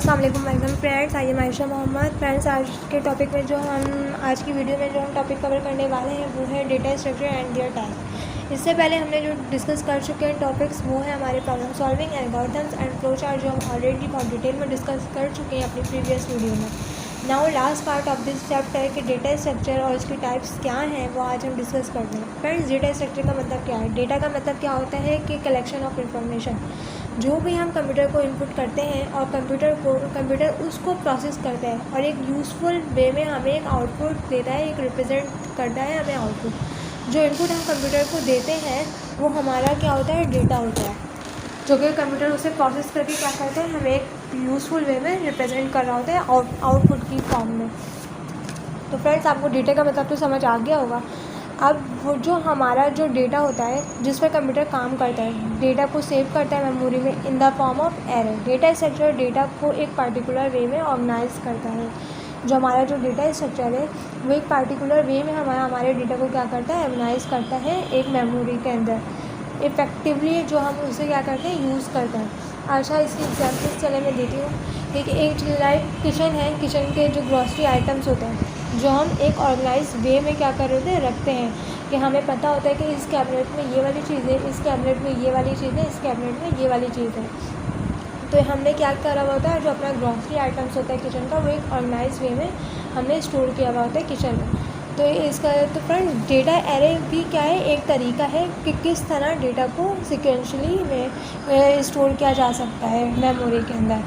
अस्सलाम वालेकुम welcome friends, I am Ayesha Mohammed. Friends, आज के टॉपिक में आज की वीडियो में जो हम टॉपिक कवर करने वाले हैं वो है data structure and their type. इससे पहले हमने जो डिस्कस कर चुके हैं टॉपिक्स वो है हमारे problem solving, algorithms and flow chart, जो हम ऑलरेडी बहुत डिटेल में डिस्कस कर चुके हैं अपनी प्रीवियस वीडियो में। Now last part of this chapter के डेटा स्ट्रक्चर और उसकी टाइप्स क्या हैं वो आज हम डिस्कस करते हैं। फ्रेंड्स, डेटा स्ट्रक्चर का मतलब क्या है? डेटा का मतलब क्या होता है कि कलेक्शन ऑफ इंफॉर्मेशन। जो भी हम कंप्यूटर को इनपुट करते हैं और कंप्यूटर उसको प्रोसेस करता है और एक यूज़फुल वे में हमें एक आउटपुट देता है, एक रिप्रेजेंट करता है हमें आउटपुट। जो इनपुट हम कंप्यूटर को देते हैं वो हमारा क्या होता है? डेटा होता है, जो कि कंप्यूटर उसे प्रोसेस करके क्या करता है, हमें एक यूज़फुल वे में रिप्रेजेंट कर रहा होता है आउटपुट की फॉर्म में। तो फ्रेंड्स, आपको डेटा का मतलब तो समझ आ गया होगा। अब वो जो हमारा जो डेटा होता है जिस पर कंप्यूटर काम करता है, डेटा को सेव करता है मेमोरी में in the form of array. Data structure data को एक पार्टिकुलर वे में ऑर्गेनाइज करता है। जो हमारा जो डेटा स्ट्रक्चर है वो एक पार्टिकुलर वे में हमारे डेटा को क्या करता है? ऑर्गेनाइज करता है एक मेमोरी के अंदर इफ़ेक्टिवली, जो हम उसे क्या करते हैं? यूज़ करते हैं। अच्छा, इसकी एग्जाम्पल्स चले मैं देती हूँ। एक लाइक किचन है, किचन के जो ग्रॉसरी आइटम्स होते हैं जो हम एक ऑर्गेनाइज वे में क्या कर रहे हैं? रखते हैं कि हमें पता होता है कि इस कैबिनेट में ये वाली चीज़ है, इस कैबिनेट में ये वाली चीज़ है, इस कैबिनेट में ये वाली चीज़ है। तो हमने क्या करा हुआ होता है? जो अपना ग्रॉसरी आइटम्स होता है किचन का वो एक ऑर्गेनाइज वे में हमने स्टोर किया हुआ होता है किचन में। तो फ्रेंड, डेटा एरे भी क्या है? एक तरीका है कि किस तरह डेटा को सिक्वेंशली में स्टोर किया जा सकता है मेमोरी के अंदर।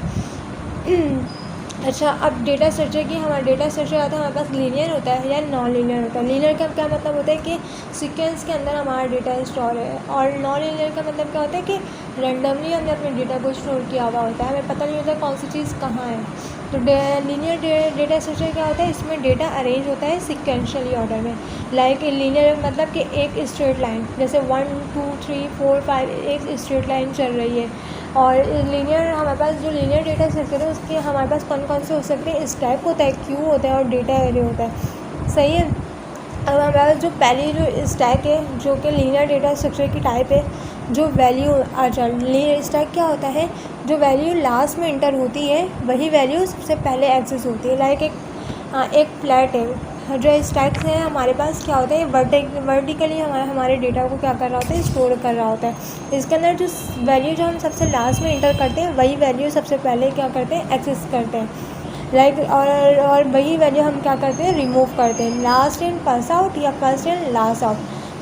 अच्छा, अब डेटा स्ट्रक्चर की हमारा डेटा स्ट्रक्चर आता है हमारे पास लीनियर होता है या नॉन लीनियर होता है। लीनियर का क्या मतलब होता है कि सीक्वेंस के अंदर हमारा डेटा स्टोर है, और नॉन लीनियर का मतलब क्या होता है कि रैंडमली हमने अपने डेटा को स्टोर किया हुआ होता है, हमें पता नहीं होता कौन सी चीज़ कहाँ है। तो लीनियर डेटा स्ट्रक्चर क्या होता है? इसमें डेटा अरेंज होता है सिक्वेंशियली ऑर्डर में। लाइक लीनियर मतलब कि एक स्ट्रेट लाइन, जैसे 1 2 3 4 5 एक स्ट्रेट लाइन चल रही है। और लीनियर हमारे पास जो लीनियर डेटा स्ट्रक्चर है उसके हमारे पास कौन कौन से हो सकते हैं? स्टैक होता है, क्यू होता है और डेटा एरे होता है। सही है। अब हमारे पास जो पहली जो स्टैक है जो कि लीनियर डेटा स्ट्रक्चर की टाइप है, जो वैल्यू लीनियर स्टैक क्या होता है? जो वैल्यू लास्ट में इंटर होती है वही वैल्यू सबसे पहले एक्सेस होती है। लाइक एक फ्लैट है, जो स्टैक्स हैं हमारे पास क्या होता है? वर्टिकली हमारे डेटा को क्या कर रहा होता है? स्टोर कर रहा होता है। इसके अंदर जो वैल्यू जो हम सबसे लास्ट में इंटर करते हैं वही वैल्यू सबसे पहले क्या करते हैं? एक्सेस करते हैं। लाइक और वही वैल्यू हम क्या करते हैं? रिमूव करते हैं। लास्ट इन फर्स्ट आउट या फर्स्ट इन लास्ट आउट।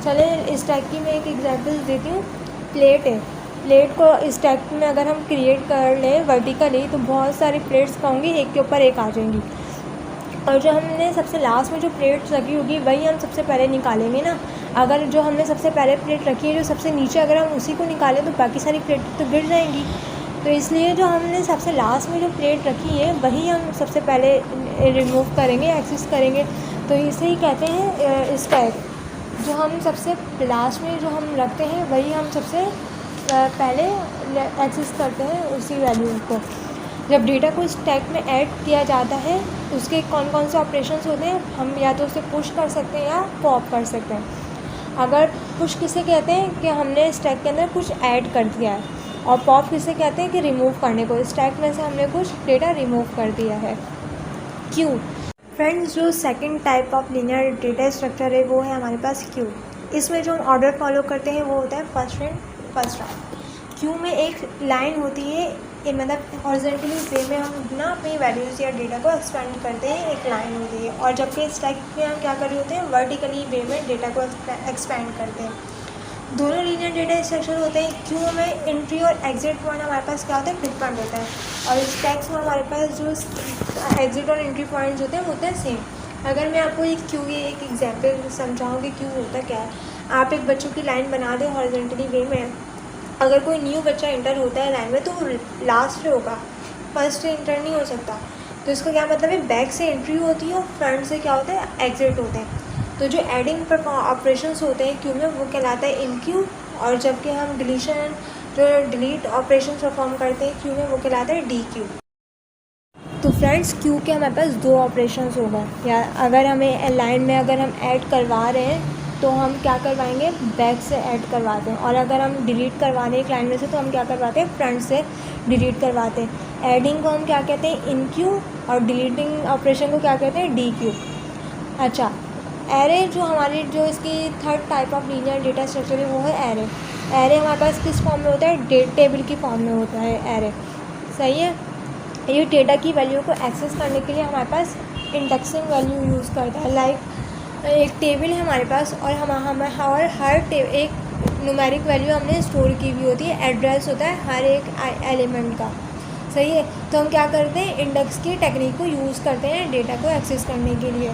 चले स्टैक की मैं एक एग्जांपल देती हूँ। प्लेट है, प्लेट को स्टैक में अगर हम क्रिएट कर लें वर्टिकली तो बहुत सारी प्लेट्स होंगी, एक के ऊपर एक आ जाएंगी। और जो हमने सबसे लास्ट में जो प्लेट रखी होगी वही हम सबसे पहले निकालेंगे ना। अगर जो हमने सबसे पहले प्लेट रखी है जो सबसे नीचे, अगर हम उसी को निकालें तो बाकी सारी प्लेट तो गिर जाएंगी। तो इसलिए जो हमने सबसे लास्ट में जो प्लेट रखी है वही हम सबसे पहले रिमूव करेंगे, एक्सेस करेंगे। तो इसे ही कहते हैं स्टैक। जो हम सबसे लास्ट में जो हम रखते हैं वही हम सबसे पहले एक्सेस करते हैं उसी वैल्यू को। जब डेटा को स्टैक में ऐड किया जाता है उसके कौन कौन से ऑपरेशंस होते हैं? हम या तो उसे पुश कर सकते हैं या पॉप कर सकते हैं। अगर पुश किसे कहते हैं कि हमने स्टैक के अंदर कुछ ऐड कर दिया है, और पॉप किसे कहते हैं कि रिमूव करने को, स्टैक में से हमने कुछ डेटा रिमूव कर दिया है। क्यों? फ्रेंड्स, जो second type of linear data structure है वो है हमारे पास क्यू। इसमें जो हम ऑर्डर फॉलो करते हैं वो होता है first in first out. Q में एक लाइन होती है, मतलब हॉरिजॉन्टली वे में हम ना अपनी वैल्यूज़ या डेटा को एक्सपेंड करते हैं, एक लाइन होती है। और जबकि स्टैक में हम क्या कर रहे होते हैं? वर्टिकली वे में डेटा को एक्सपेंड करते हैं। दोनों लीनियर डेटा स्ट्रक्चर होते हैं। क्यू में एंट्री और एग्जिट पॉइंट हमारे पास क्या होता है? फिट पॉइंट होता है। और स्टैक्स में हमारे पास जो एग्जिट और एंट्री पॉइंट्स होते हैं वो होते हैं सेम। अगर मैं आपको एक क्यू की एक एग्जाम्पल समझाऊँ कि क्यू होता क्या है। आप एक बच्चों की लाइन बना दें हॉरिजॉन्टली वे में, अगर कोई न्यू बच्चा इंटर होता है लाइन में तो वो लास्ट पे होगा, फर्स्ट से इंटर नहीं हो सकता। तो इसका क्या मतलब है? बैक से एंट्री होती है और फ्रंट से क्या होता है? एग्जिट होते हैं। तो जो एडिंग ऑपरेशंस होते हैं क्यू में वो कहलाता है इन क्यू, और जबकि हम डिलीशन जो डिलीट ऑपरेशन परफॉर्म करते हैं क्यू में वो कहलाता है डी क्यू। तो फ्रेंड्स, क्यू के हमारे पास दो ऑपरेशंस होगा, या अगर हमें लाइन में अगर हम ऐड करवा रहे हैं तो हम क्या करवाएंगे? बैक से ऐड करवाते हैं। और अगर हम डिलीट करवा रहे हैं एक लाइन में से तो हम क्या करवाते हैं? फ्रंट से डिलीट करवाते हैं। एडिंग को हम क्या कहते हैं, इनक्यू, और डिलीटिंग ऑपरेशन को क्या कहते हैं, डी क्यू। अच्छा, एरे जो हमारी जो इसकी third type of linear data structure है वो है एरे। एरे हमारे पास किस फॉर्म में होता है, टेबल की फॉर्म में होता है एरे। सही है। ये डेटा की वैल्यू को एक्सेस करने के लिए हमारे पास इंडेक्सिंग वैल्यू यूज़ करता है। लाइक एक टेबल है हमारे पास और और हर एक न्यूमेरिक वैल्यू हमने स्टोर की हुई होती है, एड्रेस होता है हर एक एलिमेंट का। सही है। तो हम क्या करते हैं, इंडेक्स की टेक्निक को यूज़ करते हैं डेटा को एक्सेस करने के लिए।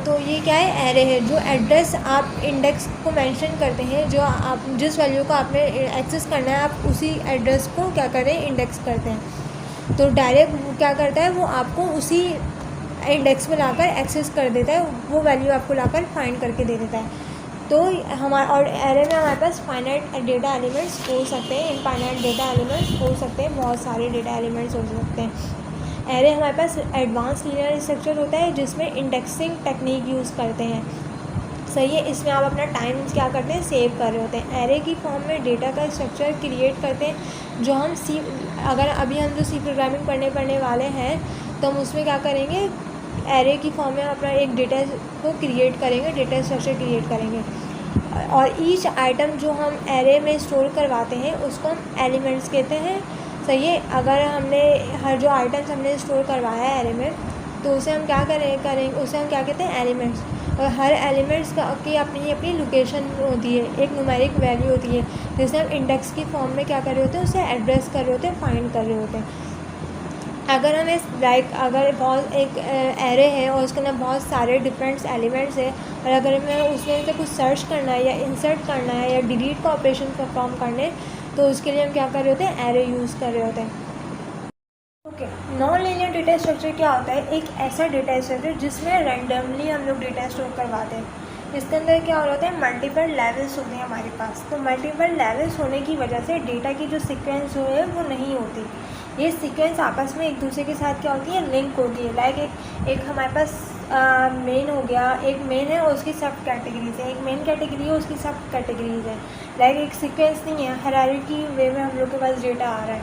तो ये क्या है, एरे है। जो एड्रेस आप इंडेक्स को मेंशन करते हैं, जो आप जिस वैल्यू को आपने एक्सेस करना है, आप उसी एड्रेस को क्या करें, इंडेक्स करते हैं। तो डायरेक्ट क्या करता है, वो आपको उसी इंडेक्स में लाकर एक्सेस कर देता है, वो वैल्यू आपको लाकर फाइंड करके दे देता है। तो और एरे में हमारे पास फाइनाइट डेटा एलिमेंट्स हो सकते हैं, इनफाइनाइट डेटा एलिमेंट्स हो सकते हैं, बहुत सारे डेटा एलिमेंट्स हो सकते हैं। एरे हमारे पास एडवांस लीनियर स्ट्रक्चर होता है जिसमें इंडेक्सिंग टेक्निक यूज़ करते हैं। सही है। इसमें आप अपना टाइम क्या करते हैं, सेव कर रहे होते हैं। एरे की फॉर्म में डेटा का स्ट्रक्चर क्रिएट करते हैं, जो हम अगर अभी हम जो सी प्रोग्रामिंग पढ़ने वाले हैं तो हम उसमें क्या करेंगे, एरे की फॉर्म में अपना एक डेटा को क्रिएट करेंगे, डेटा स्ट्रक्चर क्रिएट करेंगे। और ईच आइटम जो हम एरे में स्टोर करवाते हैं उसको हम एलिमेंट्स कहते हैं। सही है। अगर हमने हर जो आइटम्स हमने स्टोर करवाया है एरे में, तो उसे हम क्या करेंगे, उसे हम क्या कहते हैं, एलिमेंट्स। और हर एलिमेंट्स की अपनी अपनी लोकेशन होती है, एक न्यूमेरिक वैल्यू होती है, जिसे हम इंडेक्स की फॉर्म में क्या कर रहे होते हैं, उसे एड्रेस कर रहे होते हैं, फाइंड कर रहे होते हैं। अगर हमें अगर बहुत एक एरे है और उसके अंदर बहुत सारे डिफरेंट एलिमेंट्स है, और अगर हमें उसमें से कुछ सर्च करना है या इंसर्ट करना है या डिलीट का ऑपरेशन परफॉर्म करने, तो उसके लिए हम क्या कर रहे होते हैं, एरे यूज़ कर रहे होते हैं। Okay, non linear data structure क्या होता है, एक ऐसा डेटा स्ट्रक्चर जिसमें रैंडमली हम लोग डेटा स्टोर करवाते हैं। इसके अंदर क्या हो रहा है, मल्टीपल लेवल्स होते हैं हमारे पास। तो मल्टीपल लेवल्स होने की वजह से डेटा की जो सीक्वेंस जो है वो नहीं होती। ये सीक्वेंस आपस में एक दूसरे के साथ क्या होती है, लिंक होती है। लाइक एक हमारे पास मेन हो गया, एक मेन है और उसकी सब कैटेगरीज है, एक मेन कैटेगरी है उसकी सब कैटेगरीज है। लाइक एक सीक्वेंस नहीं है, हायरार्की वे में हम लोग के पास डेटा आ रहा है,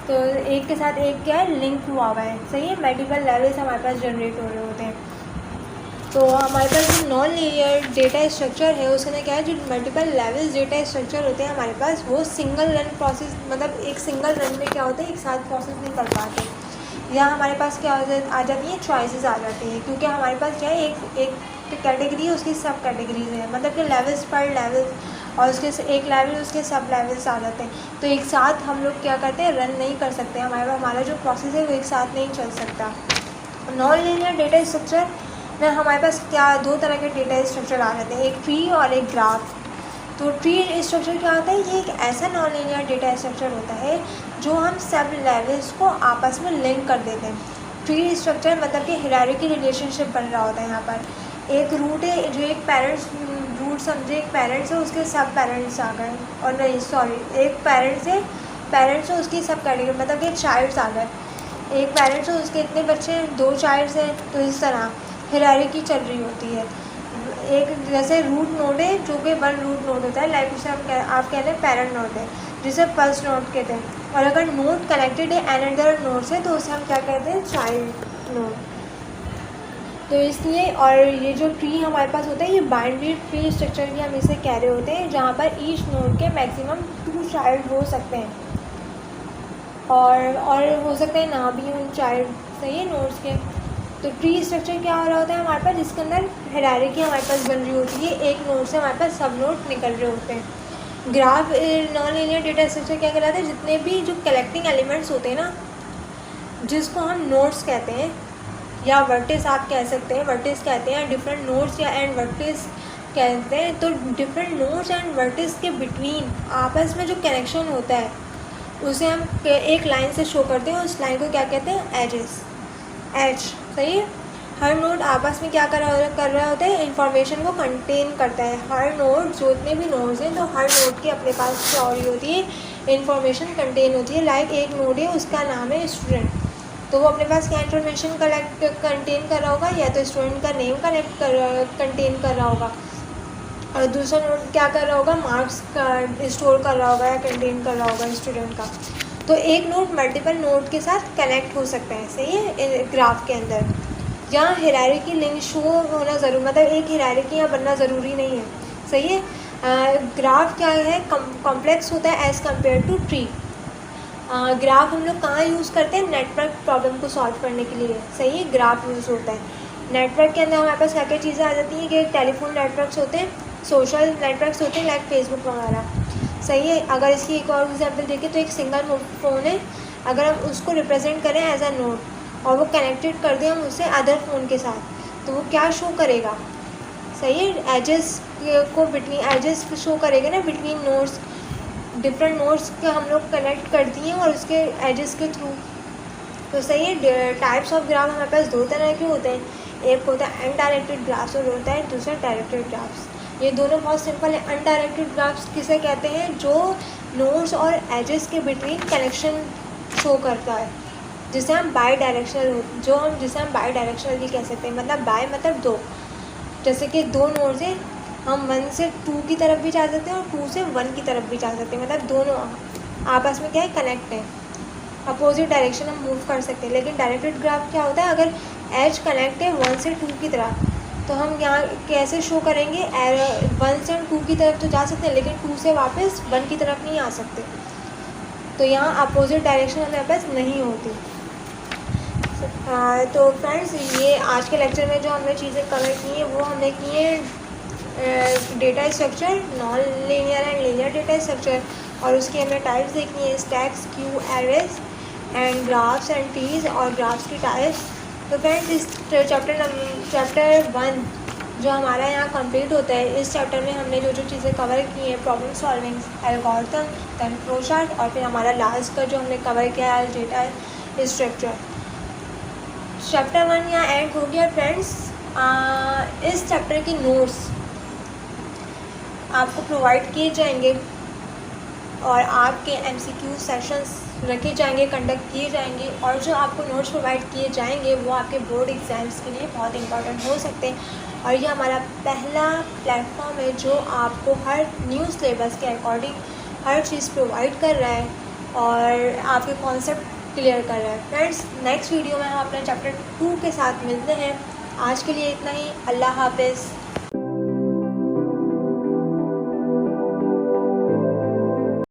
तो एक के साथ एक क्या है, लिंक हुआ हुआ है। सही है। मल्टीपल लेवल्स हमारे पास जनरेट हो रहे होते हैं। तो हमारे पास जो नॉन लीनियर डेटा स्ट्रक्चर है उसके अंदर क्या है, जो मल्टीपल लेवल्स डेटा स्ट्रक्चर होते हैं हमारे पास, वो सिंगल रन प्रोसेस, मतलब एक सिंगल रन में क्या होता है, एक साथ प्रोसेस नहीं कर पाते। यहाँ हमारे पास क्या आ जाती है, चॉइसेस आ जाती हैं, क्योंकि हमारे पास क्या है, एक कैटेगरी है, उसकी सब कैटेगरीज है, मतलब कि लेवल्स पर लेवल, और उसके एक लेवल उसके सब लेवल्स आ जाते हैं। तो एक साथ हम लोग क्या करते हैं, रन नहीं कर सकते, हमारा जो प्रोसेस है वो एक साथ नहीं चल सकता। नॉन लीनियर डेटा स्ट्रक्चर में हमारे पास क्या, दो तरह के डेटा स्ट्रक्चर आ जाते हैं, एक ट्री और एक ग्राफ। तो ट्री स्ट्रक्चर क्या होता है, ये एक ऐसा नॉन लीनियर डेटा स्ट्रक्चर होता है जो हम सब लेवल्स को आपस में लिंक कर देते हैं। ट्री स्ट्रक्चर मतलब कि हायरार्की रिलेशनशिप बन रहा होता है। यहाँ पर एक रूट है, जो एक पेरेंट्स रूट समझे, एक पेरेंट्स है उसके सब पेरेंट्स आ गए, और नहीं सॉरी, एक पेरेंट्स है उसकी सब कैटेगरी, मतलब कि चाइल्ड्स आ गए। एक पेरेंट्स है उसके इतने बच्चे हैं, दो चाइल्ड्स हैं, तो इस तरह हायरार्की चल रही होती है। एक जैसे रूट नोड है, जो कि वन रूट नोड होता है, लाइक उसे आप कहते हैं पेरेंट नोड है, जिसे फर्स्ट नोड कहते हैं। और अगर नोड कनेक्टेड है अनदर नोड से, तो उसे हम क्या कहते हैं, चाइल्ड नोड। तो इसलिए, और ये जो ट्री हमारे पास होता है, ये बाइनरी ट्री स्ट्रक्चर भी हम इसे कह रहे होते हैं, जहाँ पर ईच नोड के मैक्सिमम 2 चाइल्ड हो सकते हैं, और हो सकते हैं ना भी उन चाइल्ड। सही है, नोड्स के। तो ट्री स्ट्रक्चर क्या हो रहा होता है हमारे पास, जिसके अंदर हायरार्की हमारे पास बन रही होती है, एक नोड से हमारे पास सब नोड निकल रहे होते हैं। Graph non linear data structure क्या कहलाता है, जितने भी जो कलेक्टिंग एलिमेंट्स होते हैं ना, जिसको हम नोड्स कहते हैं, या वर्टिस आप कह सकते हैं, वर्टिस कहते हैं, डिफरेंट नोड्स या एंड वर्टिस कहते हैं। तो डिफरेंट नोड्स एंड वर्टिस के बिटवीन आपस में जो कनेक्शन होता है, उसे हम एक लाइन से शो करते हैं, उस लाइन को क्या कहते हैं, एजेस, एज। सही है। हर नोड आपस में क्या कर रहा होता है, इंफॉर्मेशन को कंटेन करता है। हर नोड, जो इतने भी नोड्स हैं, तो हर नोड के अपने पास क्या हो रही होती है, इंफॉर्मेशन कंटेन होती है। लाइक एक नोड है, उसका नाम है स्टूडेंट, तो वो अपने पास क्या इन्फॉर्मेशन कंटेन कर रहा होगा, या तो स्टूडेंट का नेम कंटेन कर रहा होगा, और दूसरा नोड क्या कर रहा होगा, मार्क्स का स्टोर कर रहा होगा या कंटेन कर रहा होगा स्टूडेंट का। तो एक नोड मल्टीपल नोड के साथ कनेक्ट हो सकता है, सही है, ग्राफ के अंदर। यहाँ हायरार्की लिंक शो होना ज़रूर, मतलब एक हायरार्की यहाँ बनना ज़रूरी नहीं है, सही है। ग्राफ क्या है, कॉम्प्लेक्स होता है as compare to tree. Graph हम लोग कहाँ यूज़ करते हैं, नेटवर्क प्रॉब्लम को सॉल्व करने के लिए, सही है, ग्राफ यूज़ होता है। नेटवर्क के अंदर हमारे पास क्या क्या चीज़ें आ जाती हैं कि टेलीफोन नेटवर्क्स होते हैं, सोशल नेटवर्क्स होते हैं लाइक फेसबुक वगैरह, सही है। अगर इसकी एक और एग्जांपल देखें तो एक सिंगल फ़ोन है, अगर हम उसको रिप्रेजेंट करें एज अ नोड और वो कनेक्टेड कर दें हम उससे अदर फ़ोन के साथ, तो वो क्या शो करेगा, सही है, एजेस को बिटवीन एजेस शो करेगा ना, बिटवीन नोड्स, डिफरेंट नोड्स के हम लोग कनेक्ट कर दिए और उसके एजेस के थ्रू। तो सही है, टाइप्स ऑफ ग्राफ हमारे पास दो तरह के होते हैं, एक होता है अनडायरेक्टेड ग्राफ्स और होता है दूसरा डायरेक्टेड ग्राफ्स। ये दोनों बहुत सिंपल है। अनडायरेक्टेड ग्राफ्स किसे कहते हैं, जो नोड्स और एजेस के बिटवीन कनेक्शन शो करता है, जिसे हम बाई डायरेक्शनल बाई डायरेक्शनल भी कह सकते हैं। मतलब बाय मतलब दो, जैसे कि दो नोड्स हैं, हम 1 से 2 की तरफ भी जा सकते हैं और 2 से 1 की तरफ भी जा सकते हैं, मतलब दोनों आपस में क्या है, कनेक्ट है, अपोजिट डायरेक्शन हम मूव कर सकते हैं। लेकिन डायरेक्टेड ग्राफ क्या होता है, अगर एज कनेक्ट है 1 से 2 की तरफ, तो हम यहाँ कैसे शो करेंगे, 1 से 2 की तरफ तो जा सकते हैं लेकिन 2 से वापस 1 की तरफ नहीं आ सकते, तो यहाँ अपोजिट डायरेक्शन हमारे पास नहीं होती। तो फ्रेंड्स, ये आज के लेक्चर में जो हमने चीज़ें कवर की हैं वो हमने की हैं data structure, non linear and linear data structure, और उसकी हमें टाइप्स देखनी है, stacks, Q, arrays and graphs and trees और ग्राफ्स की टाइप्स। तो फ्रेंड्स, इस चैप्टर 1 जो हमारा यहाँ कंप्लीट होता है, इस चैप्टर में हमने जो जो चीज़ें कवर की हैं, problem solving, algorithm, then flow chart, और फिर हमारा लास्ट का जो हमने कवर किया है डेटा स्ट्रक्चर। चैप्टर 1 यहाँ एंड हो गया फ्रेंड्स। इस चैप्टर की नोट्स आपको प्रोवाइड किए जाएंगे और आपके MCQ सेशंस रखे जाएंगे, कंडक्ट किए जाएंगे, और जो आपको नोट्स प्रोवाइड किए जाएंगे वो आपके बोर्ड एग्ज़ाम्स के लिए बहुत इंपॉर्टेंट हो सकते हैं। और ये हमारा पहला प्लेटफॉर्म है जो आपको हर न्यू सिलेबस के अकॉर्डिंग हर चीज़ प्रोवाइड कर रहा है और आपके कॉन्सेप्ट क्लियर कर रहा है। फ्रेंड्स, नेक्स्ट वीडियो में हम अपने चैप्टर 2 के साथ मिलते हैं। आज के लिए इतना ही। अल्लाह हाफिज़।